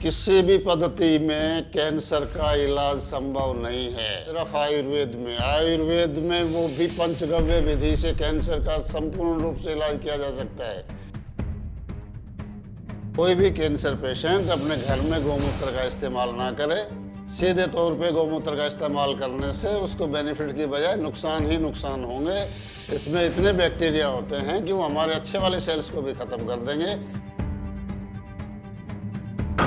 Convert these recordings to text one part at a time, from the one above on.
किसी भी पद्धति में कैंसर का इलाज संभव नहीं है, सिर्फ आयुर्वेद में वो भी पंचगव्य विधि से कैंसर का संपूर्ण रूप से इलाज किया जा सकता है। कोई भी कैंसर पेशेंट अपने घर में गौमूत्र का इस्तेमाल ना करे। सीधे तौर पे गौमूत्र का इस्तेमाल करने से उसको बेनिफिट की बजाय नुकसान ही नुकसान होंगे। इसमें इतने बैक्टीरिया होते हैं कि वो हमारे अच्छे वाले सेल्स को भी खत्म कर देंगे।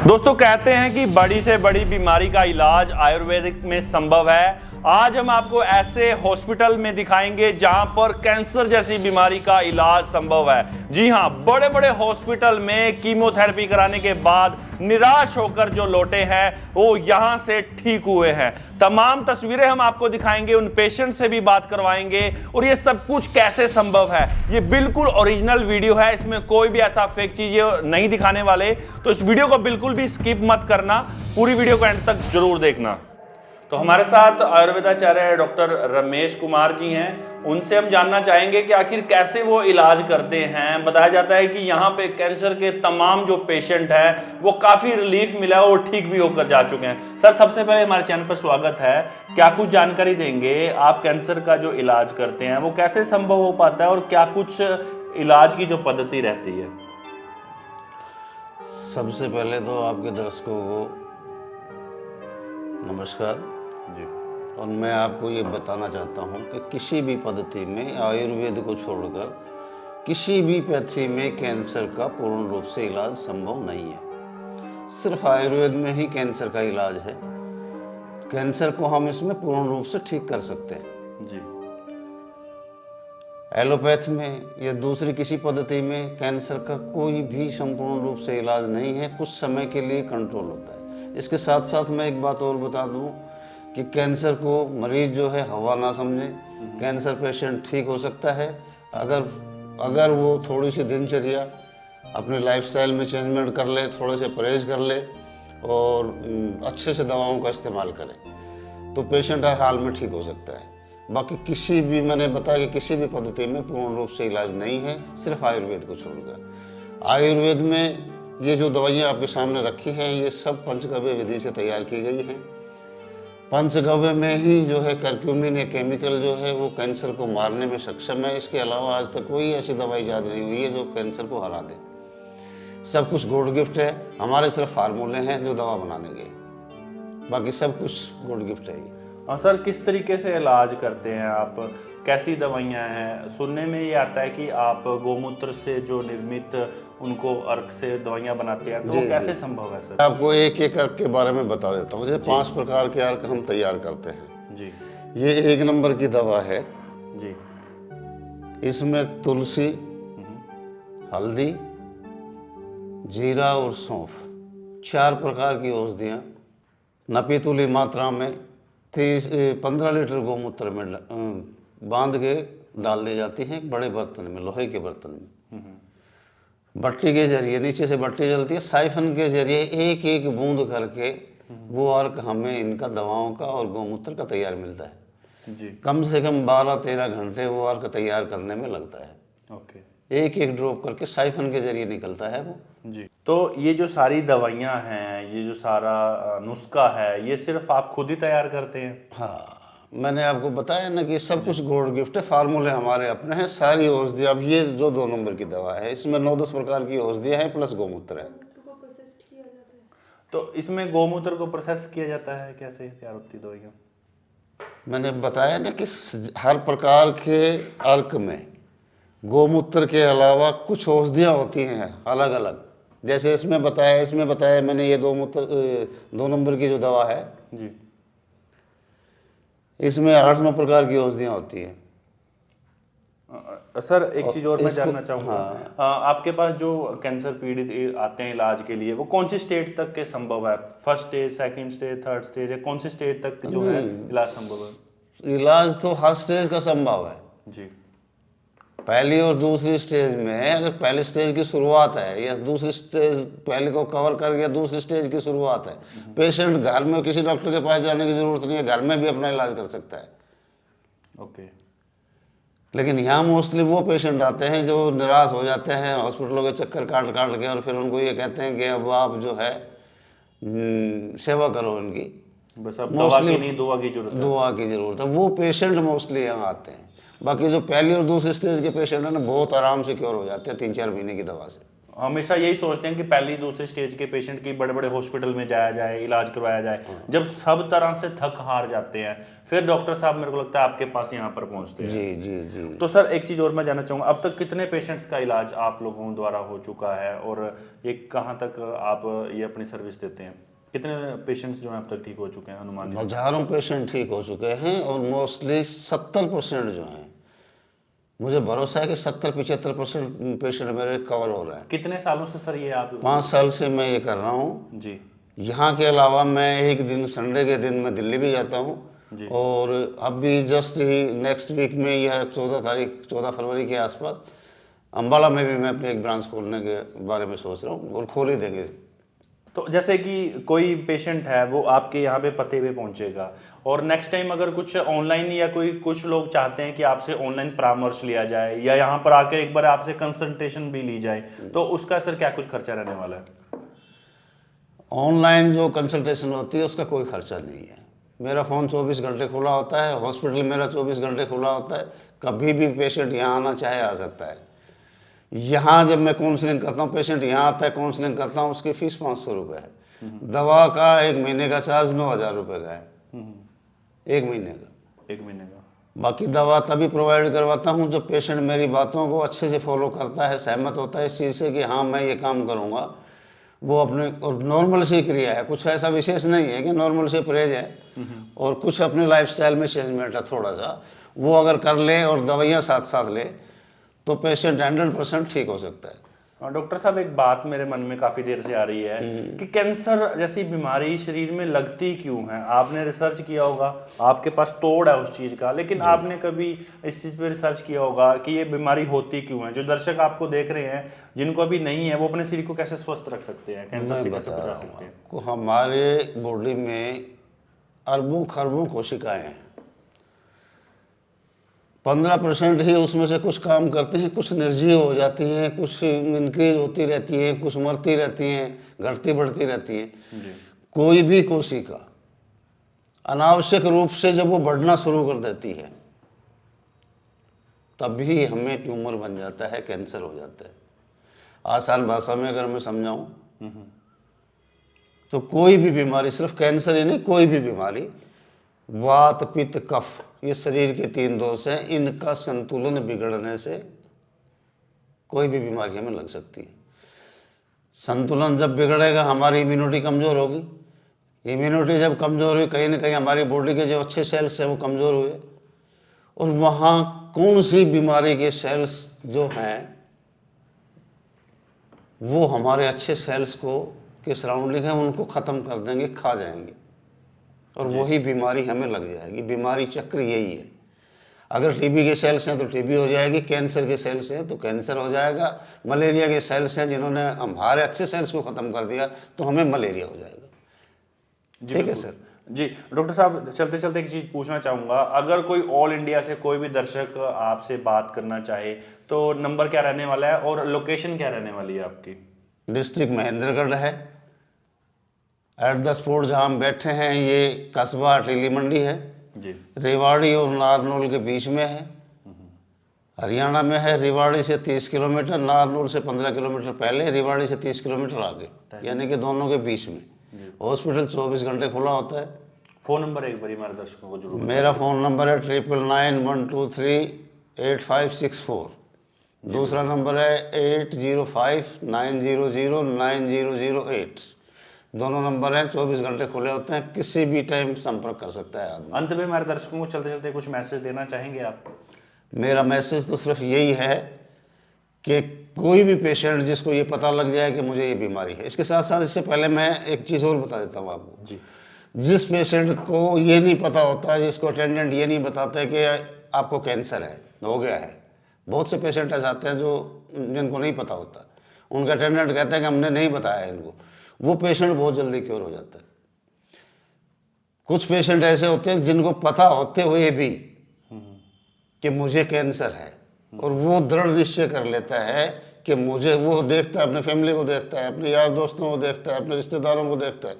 दोस्तों, कहते हैं कि बड़ी से बड़ी बीमारी का इलाज आयुर्वेदिक में संभव है। आज हम आपको ऐसे हॉस्पिटल में दिखाएंगे जहां पर कैंसर जैसी बीमारी का इलाज संभव है। जी हां, बड़े बड़े हॉस्पिटल में कीमोथेरेपी कराने के बाद निराश होकर जो लौटे हैं वो यहां से ठीक हुए हैं। तमाम तस्वीरें हम आपको दिखाएंगे, उन पेशेंट से भी बात करवाएंगे और ये सब कुछ कैसे संभव है। ये बिल्कुल ओरिजिनल वीडियो है, इसमें कोई भी ऐसा फेक चीजें नहीं दिखाने वाले। तो इस वीडियो को बिल्कुल भी स्किप मत करना, पूरी वीडियो को एंड तक जरूर देखना। तो हमारे साथ आयुर्वेदाचार्य डॉक्टर रमेश कुमार जी हैं। उनसे हम जानना चाहेंगे कि आखिर कैसे वो इलाज करते हैं। बताया जाता है कि यहाँ पे कैंसर के तमाम जो पेशेंट हैं वो काफ़ी रिलीफ मिला और ठीक भी होकर जा चुके हैं। सर, सबसे पहले हमारे चैनल पर स्वागत है। क्या कुछ जानकारी देंगे, आप कैंसर का जो इलाज करते हैं वो कैसे संभव हो पाता है और क्या कुछ इलाज की जो पद्धति रहती है? सबसे पहले तो आपके दर्शकों को नमस्कार जी। और मैं आपको ये बताना चाहता हूँ कि किसी भी पद्धति में आयुर्वेद को छोड़कर किसी भी पैथी में कैंसर का पूर्ण रूप से इलाज संभव नहीं है। सिर्फ आयुर्वेद में ही कैंसर का इलाज है। कैंसर को हम इसमें पूर्ण रूप से ठीक कर सकते हैं जी। एलोपैथ में या दूसरी किसी पद्धति में कैंसर का कोई भी संपूर्ण रूप से इलाज नहीं है, कुछ समय के लिए कंट्रोल होता है। इसके साथ साथ मैं एक बात और बता दूं कि कैंसर को मरीज जो है हवा ना समझे। कैंसर पेशेंट ठीक हो सकता है अगर वो थोड़ी सी दिनचर्या अपने लाइफस्टाइल में चेंजमेंट कर ले, थोड़े से परहेज कर ले और अच्छे से दवाओं का इस्तेमाल करे, तो पेशेंट हर हाल में ठीक हो सकता है। बाकी किसी भी, मैंने बताया कि किसी भी पद्धति में पूर्ण रूप से इलाज नहीं है, सिर्फ आयुर्वेद को छोड़कर। आयुर्वेद में ये जो दवाइयाँ आपके सामने रखी हैं ये सब पंचगव्य विधि से तैयार की गई हैं। पंचगव्य में ही जो है करक्यूमिन या केमिकल जो है वो कैंसर को मारने में सक्षम है। इसके अलावा आज तक कोई ऐसी दवाई ईजाद नहीं हुई है जो कैंसर को हरा दे। सब कुछ गॉड गिफ्ट है। हमारे सिर्फ फार्मूले हैं जो दवा बनाने के, बाकी सब कुछ गॉड गिफ्ट है। और सर, किस तरीके से इलाज करते हैं आप? कैसी दवाइयाँ हैं? सुनने में ये आता है कि आप गोमूत्र से जो निर्मित उनको अर्क से दवाइयाँ बनाते हैं, तो वो कैसे संभव है सर? आपको एक एक अर्क के बारे में बता देता हूँ। जैसे 5 प्रकार के अर्क हम तैयार करते हैं जी। ये 1 नंबर की दवा है जी। इसमें तुलसी, हल्दी, जीरा और सौंफ 4 प्रकार की औषधियाँ नपीतुली मात्रा में 15 लीटर गोमूत्र में बांध के डाल दी जाती हैं। बड़े बर्तन में, लोहे के बर्तन में, भट्टी के जरिए, नीचे से भट्टी जलती है, साइफन के जरिए एक एक बूंद करके वो अर्क हमें इनका दवाओं का और गोमूत्र का तैयार मिलता है जी। कम से कम 12-13 घंटे वो अर्क तैयार करने में लगता है। ओके। एक एक ड्रॉप करके साइफन के जरिए निकलता है वो जी। तो ये जो सारी दवाइयाँ हैं, ये जो सारा नुस्खा है, ये सिर्फ आप खुद ही तैयार करते हैं? हाँ, मैंने आपको बताया ना कि सब कुछ गॉड गिफ्ट है। फार्मूले हमारे अपने हैं। सारी औषधि, अब ये जो 2 नंबर की दवा है इसमें 9-10 प्रकार की औषधियाँ हैं प्लस गोमूत्र है। तो इसमें गोमूत्र को प्रोसेस किया जाता है, कैसे तैयार होती दवाइयाँ? मैंने बताया ना कि हर प्रकार के अर्क में गोमूत्र के अलावा कुछ औषधियाँ होती हैं अलग अलग। जैसे इसमें बताया मैंने, ये 2 नंबर की जो दवा है जी, इसमें 8-9 प्रकार की औषधियाँ होती हैं। सर, एक चीज़ और मैं जानना चाहूँगा। आपके पास जो कैंसर पीड़ित आते हैं इलाज के लिए, वो कौन सी स्टेज तक के संभव है? First stage, second stage, third stage, या कौन सी स्टेज तक जो है इलाज संभव है? इलाज तो हर स्टेज का संभव है जी। पहली और दूसरी स्टेज में, अगर पहली स्टेज की शुरुआत है या दूसरी स्टेज पहले को कवर कर गया, दूसरी स्टेज की शुरुआत है, पेशेंट घर में किसी डॉक्टर के पास जाने की जरूरत नहीं है, घर में भी अपना इलाज कर सकता है। ओके। लेकिन यहाँ मोस्टली वो पेशेंट आते हैं जो निराश हो जाते हैं हॉस्पिटलों के चक्कर काट काट के, और फिर उनको ये कहते हैं कि अब आप जो है सेवा करो इनकी। बस अब दवा की नहीं, दुआ की जरूरत है। दुआ की जरूरत है। वो पेशेंट मोस्टली यहाँ आते हैं। बाकी जो पहली और दूसरी स्टेज के पेशेंट है ना, बहुत आराम से क्योर हो जाते हैं 3-4 महीने की दवा से। हमेशा यही सोचते हैं कि पहली दूसरी स्टेज के पेशेंट की बड़े बड़े हॉस्पिटल में जाया जाए, इलाज करवाया जाए। जब सब तरह से थक हार जाते हैं, फिर डॉक्टर साहब मेरे को लगता है आपके पास यहाँ पर पहुँचते हैं। जी जी जी। तो सर एक चीज़ और मैं जानना चाहूँगा, अब तक कितने पेशेंट्स का इलाज आप लोगों द्वारा हो चुका है, और ये कहाँ तक आप ये अपनी सर्विस देते हैं? कितने पेशेंट्स जो हैं अब तक ठीक हो चुके हैं अनुमान? हजारों पेशेंट ठीक हो चुके हैं, और मोस्टली 70% जो हैं, मुझे भरोसा है कि 70-75% पेशेंट मेरे कवर हो रहे हैं। कितने सालों से सर ये आप? 5 साल से मैं ये कर रहा हूँ जी। यहाँ के अलावा मैं एक दिन संडे के दिन मैं दिल्ली भी जाता हूँ, और अभी जस्ट ही नेक्स्ट वीक में या 14 फरवरी के आसपास अम्बाला में भी मैं अपनी एक ब्रांच खोलने के बारे में सोच रहा हूँ, और खोल ही देंगे। तो जैसे कि कोई पेशेंट है वो आपके यहाँ पे पते पे पहुँचेगा, और नेक्स्ट टाइम अगर कुछ ऑनलाइन या कुछ लोग चाहते हैं कि आपसे ऑनलाइन परामर्श लिया जाए, या यहाँ पर आकर एक बार आपसे कंसल्टेशन भी ली जाए, तो उसका सर क्या कुछ खर्चा रहने वाला है? ऑनलाइन जो कंसल्टेशन होती है उसका कोई खर्चा नहीं है। मेरा फ़ोन 24 घंटे खुला होता है, हॉस्पिटल मेरा 24 घंटे खुला होता है। कभी भी पेशेंट यहाँ आना चाहे आ सकता है। यहाँ जब मैं काउंसलिंग करता हूँ, पेशेंट यहाँ आता है, काउंसलिंग करता हूँ, उसकी फ़ीस 500 रुपये है। दवा का 1 महीने का चार्ज 9,000 रुपये का है, 1 महीने का। 1 महीने का। बाकी दवा तभी प्रोवाइड करवाता हूँ जब पेशेंट मेरी बातों को अच्छे से फॉलो करता है, सहमत होता है इस चीज़ से कि हाँ मैं ये काम करूँगा। वो अपने और नॉर्मल सी क्रिया है, कुछ ऐसा विशेष नहीं है कि नॉर्मल से परहेज है, और कुछ अपने लाइफस्टाइल में चेंजमेंट है थोड़ा सा, वो अगर कर ले और दवाइयाँ साथ साथ ले तो पेशेंट 100% ठीक हो सकता है। डॉक्टर साहब एक बात मेरे मन में काफ़ी देर से आ रही है कि कैंसर जैसी बीमारी शरीर में लगती क्यों है? आपने रिसर्च किया होगा, आपके पास तोड़ है उस चीज़ का, लेकिन आपने कभी इस चीज़ पे रिसर्च किया होगा कि ये बीमारी होती क्यों है? जो दर्शक आपको देख रहे हैं जिनको अभी नहीं है, वो अपने शरीर को कैसे स्वस्थ रख सकते हैं, कैंसर से कैसे बचा सकते हैं? हमारे बॉडी में अरबों खरबों कोशिकाएं हैं, 15% ही उसमें से कुछ काम करते हैं, कुछ निर्जीव हो जाती हैं, कुछ इंक्रीज होती रहती हैं, कुछ मरती रहती हैं, घटती बढ़ती रहती हैं। कोई भी कोशिका अनावश्यक रूप से जब वो बढ़ना शुरू कर देती है तभी हमें ट्यूमर बन जाता है, कैंसर हो जाता है। आसान भाषा में अगर मैं समझाऊं तो कोई भी बीमारी, सिर्फ कैंसर ही नहीं, कोई भी बीमारी, वात पित्त कफ, ये शरीर के 3 दोष हैं, इनका संतुलन बिगड़ने से कोई भी बीमारी हमें लग सकती है। संतुलन जब बिगड़ेगा हमारी इम्यूनिटी कमज़ोर होगी, इम्यूनिटी जब कमज़ोर हुई कहीं ना कहीं हमारी बॉडी के जो अच्छे सेल्स हैं वो कमज़ोर हुए, और वहाँ कौन सी बीमारी के सेल्स जो हैं वो हमारे अच्छे सेल्स को के सराउंडिंग है उनको ख़त्म कर देंगे, खा जाएंगे, और वही बीमारी हमें लग जाएगी। बीमारी चक्र यही है। अगर टीबी के सेल्स हैं तो टीबी हो जाएगी, कैंसर के सेल्स हैं तो कैंसर हो जाएगा, मलेरिया के सेल्स हैं जिन्होंने हमारे अच्छे सेल्स को ख़त्म कर दिया तो हमें मलेरिया हो जाएगा। ठीक है सर जी। डॉक्टर साहब चलते चलते एक चीज़ पूछना चाहूँगा, अगर कोई ऑल इंडिया से कोई भी दर्शक आपसे बात करना चाहे तो नंबर क्या रहने वाला है और लोकेशन क्या रहने वाली है आपकी? डिस्ट्रिक्ट महेंद्रगढ़ है, एट द स्पॉट जहाँ हम बैठे हैं ये कस्बा अटेली मंडी है जी। रेवाड़ी और नारनौल के बीच में है, हरियाणा में है। रेवाड़ी से 30 किलोमीटर, नारनौल से 15 किलोमीटर पहले, रेवाड़ी से 30 किलोमीटर आगे, यानी कि दोनों के बीच में। हॉस्पिटल 24 घंटे खुला होता है। फ़ोन नंबर एक बार हमारे दर्शकों को जरूर। मेरा फ़ोन नंबर है 9991238564। दूसरा नंबर है 8059009008। दोनों नंबर हैं, 24 घंटे खुले होते हैं, किसी भी टाइम संपर्क कर सकता है आदमी। अंत में हमारे दर्शकों को चलते चलते कुछ मैसेज देना चाहेंगे आप? मेरा मैसेज तो सिर्फ यही है कि कोई भी पेशेंट जिसको ये पता लग जाए कि मुझे ये बीमारी है, इसके साथ साथ इससे पहले मैं एक चीज़ और बता देता हूँ आपको जी। जिस पेशेंट को ये नहीं पता होता, जिसको अटेंडेंट ये नहीं बताता है कि आपको कैंसर है, हो गया है, बहुत से पेशेंट ऐसे आते हैं जो जिनको नहीं पता होता, उनका अटेंडेंट कहता है कि हमने नहीं बताया इनको, वो पेशेंट बहुत जल्दी क्योर हो जाता है। कुछ पेशेंट ऐसे होते हैं जिनको पता होते हुए भी कि मुझे कैंसर है, और वो दृढ़ निश्चय कर लेता है कि मुझे वो देखता है, अपने फैमिली को देखता है, अपने यार दोस्तों को देखता है, अपने रिश्तेदारों को देखता है,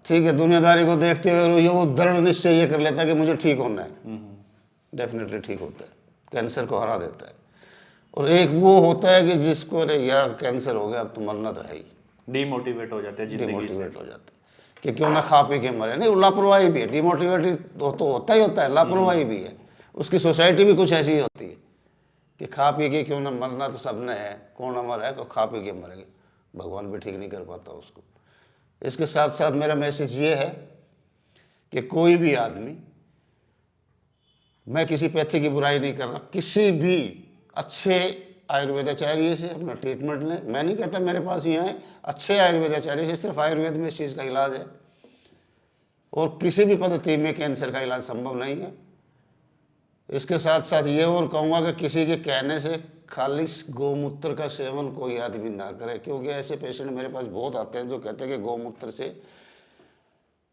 ठीक है, दुनियादारी को देखते हुए वो दृढ़ निश्चय ये कर लेता है कि मुझे ठीक होना है, डेफिनेटली ठीक होता है, कैंसर को हरा देता है। और एक वो होता है कि जिसको अरे यार कैंसर हो गया अब तो मरना तो है ही, डिमोटिवेट हो जाते हैं जिंदगी से। डिमोटिवेट हो जाते हैं कि क्यों ना खा पी के मरे। नहीं, लापरवाही भी है, डिमोटिवेट तो होता ही होता है, लापरवाही भी है, उसकी सोसाइटी भी कुछ ऐसी ही होती है कि खा पी के क्यों ना मरना तो सबने है, कौन अमर है, को खा पी के मरेंगे, भगवान भी ठीक नहीं कर पाता उसको। इसके साथ साथ मेरा मैसेज ये है कि कोई भी आदमी, मैं किसी पैथी की बुराई नहीं कर रहा, किसी भी अच्छे आयुर्वेदाचार्य से अपना ट्रीटमेंट लें। मैं नहीं कहता मेरे पास ही आए, अच्छे आयुर्वेदाचार्य से, सिर्फ आयुर्वेद में इस चीज़ का इलाज है और किसी भी पद्धति में कैंसर का इलाज संभव नहीं है। इसके साथ साथ ये और कहूँगा कि किसी के कहने से खाली गौमूत्र का सेवन कोई आदमी ना करे, क्योंकि ऐसे पेशेंट मेरे पास बहुत आते हैं जो कहते हैं कि गौमूत्र से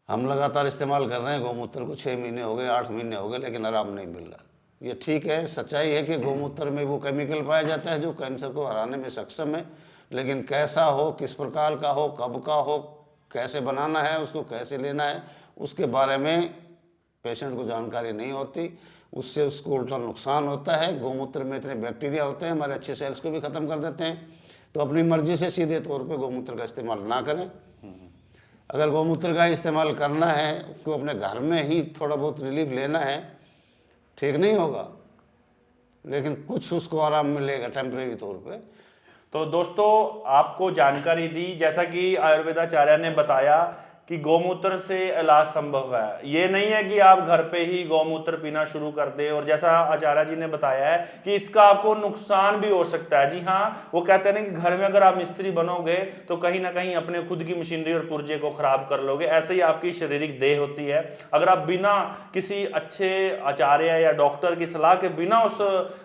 हम लगातार इस्तेमाल कर रहे हैं गौमूत्र को, 6 महीने हो गए, 8 महीने हो गए, लेकिन आराम नहीं मिल रहा। ये ठीक है, सच्चाई है कि गौमूत्र में वो केमिकल पाया जाता है जो कैंसर को हराने में सक्षम है, लेकिन कैसा हो, किस प्रकार का हो, कब का हो, कैसे बनाना है, उसको कैसे लेना है, उसके बारे में पेशेंट को जानकारी नहीं होती, उससे उसको उल्टा नुकसान होता है। गौमूत्र में इतने बैक्टीरिया होते हैं, हमारे अच्छे सेल्स को भी ख़त्म कर देते हैं। तो अपनी मर्जी से सीधे तौर पे गौमूत्र का इस्तेमाल ना करें। अगर गौमूत्र का इस्तेमाल करना है, उसको अपने घर में ही थोड़ा बहुत रिलीफ लेना है, ठीक नहीं होगा लेकिन कुछ उसको आराम मिलेगा टेम्परेरी तौर पे। तो दोस्तों आपको जानकारी दी, जैसा कि आयुर्वेदाचार्य ने बताया कि गौमूत्र से इलाज संभव है। ये नहीं है कि आप घर पे ही गौमूत्र पीना शुरू कर दें, और जैसा आचार्य जी ने बताया है कि इसका आपको नुकसान भी हो सकता है। जी हाँ, वो कहते हैं कि घर में अगर आप मिस्त्री बनोगे तो कहीं ना कहीं अपने खुद की मशीनरी और पुर्जे को खराब कर लोगे। ऐसे ही आपकी शारीरिक देह होती है, अगर आप बिना किसी अच्छे आचार्य या डॉक्टर की सलाह के बिना उस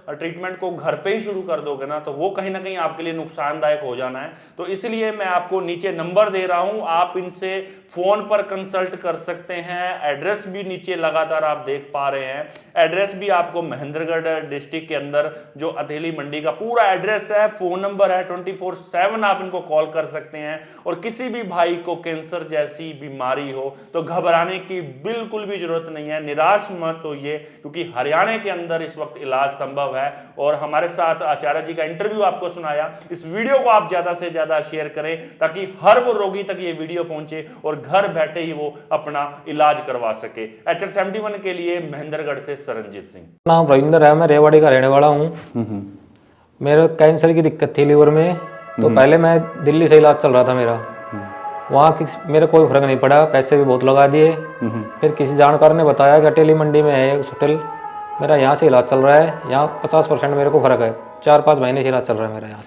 ट्रीटमेंट को घर पे ही शुरू कर दोगे ना, तो वो कहीं ना कहीं आपके लिए नुकसानदायक हो जाना है। तो इसलिए मैं आपको नीचे नंबर दे रहा हूं, आप इनसे फोन पर कंसल्ट कर सकते हैं। एड्रेस भी नीचे लगातार आप देख पा रहे हैं, एड्रेस भी आपको महेंद्रगढ़ डिस्ट्रिक्ट के अंदर जो अधेली मंडी का पूरा एड्रेस है, फोन नंबर है, 24/7 आप इनको कॉल कर सकते हैं। और किसी भी भाई को कैंसर जैसी बीमारी हो तो घबराने की बिल्कुल भी जरूरत नहीं है, निराश मत होइए, क्योंकि हरियाणा के अंदर इस वक्त इलाज संभव है। और हमारे साथ आचार्य जी का इंटरव्यू आपको सुनाया, इस वीडियो को आप ज्यादा से ज्यादा शेयर करें ताकि हर वो रोगी तक ये वीडियो पहुंचे और घर बैठे ही वो अपना इलाज करवा सके। HR71 के लिए महेंद्रगढ़ से सरनजीत सिंह। नाम रविंदर है, मैं रेवाड़ी का रहने वाला हूँ। मेरे कैंसर की दिक्कत थी लीवर में, तो पहले मैं दिल्ली से इलाज चल रहा था मेरा, वहाँ मेरे कोई फर्क नहीं पड़ा, पैसे भी बहुत लगा दिए। फिर किसी जानकार ने बताया कि अटेली मंडी में है हॉस्पिटल, मेरा यहाँ से इलाज चल रहा है, यहाँ 50% मेरे को फर्क है, 4-5 महीने से इलाज चल रहा है मेरा यहाँ।